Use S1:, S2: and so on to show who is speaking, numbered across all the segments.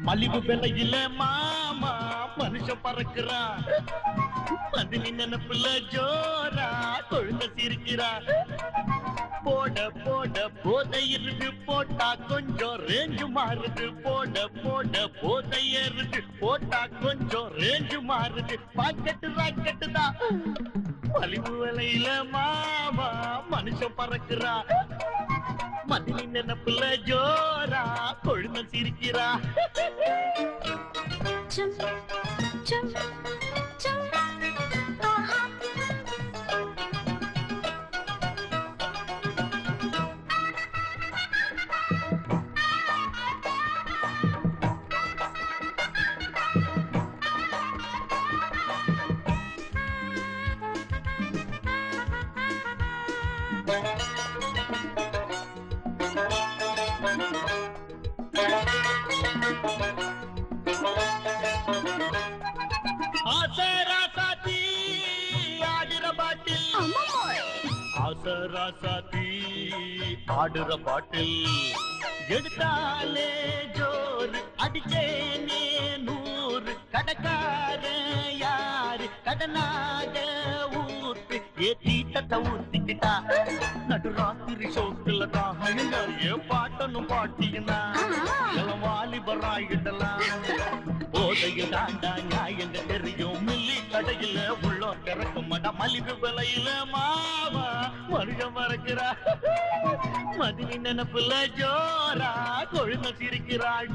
S1: மலிவு விலையில மாமா மனுஷன் பறக்குறான். மதினி நினைப்புல ஜோரா கொழுந்த சிரிக்கிறா. போட போட போதை இருக்கு போட்டா கொஞ்சம் ரேஞ்சு மாறுது. போட போட போதை ஏறுது போட்டா கொஞ்சம் ரேஞ்சு மாறுது. பாக்கெட்டு ராக்கெட்டு தான் மலிவு விலையில மாமா மனுஷன் பறக்குறா. மதினி நினைப்புல ஜோரா கொழுந்த சிரிக்கிறா. ஆசராசாத்தி ஆடுற பாட்டில். ஆசராசாத்தி ஆடுற பாட்டில். எடுத்தாலே ஜோறு அடிச்சேனே 100. கடக்கார யாரு கடனாக ஊத்து ஏத்தி தட்ட ஊத்திக்கிட்டா. நடுராத்திரி சோக்குல தான் ஏன் பாட்டனும் பாட்டினா எல்லாம் வாலிபராயிடலாம். போதைய தாண்டா நியாயங்க தெரியும். மில்லி கடையில உள்ள திறக்க மாட்டா. மலிவு விலையில மாவா மனுஷன் மறக்கிறா. மதினி நினைப்புல ஜோரா கொழுந்த சிரிக்கிறாள்.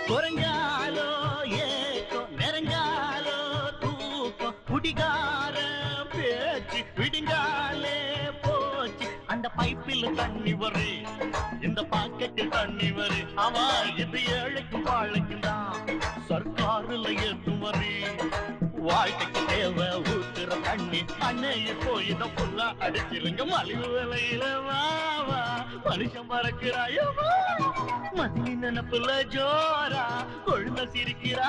S1: குறைஞ்சாலோ ஏக்கம் நிறைஞ்சாலோ தூக்கம். குடிகார பேச்சு விடிஞ்சாலே போச்சு. அந்த பைப்பில் தண்ணி வரு இந்த பாக்கெட்டில் தண்ணி வரு. அவா இது ஏழைக்கும் வாழைக்கும் தான் சர்க்காருல ஏற்றும் வரு. வாழ்க்கைக்கு தேவை ஊத்துற தண்ணி. அன்னைய போய் இதை ஃபுல்லா அடிச்சிருங்க. மலிவு விலையில வாவா மனுஷன் மறக்கிறாயோ. மதினி நினைப்புல ஜோரா கொழுந்த சிரிக்கிறா.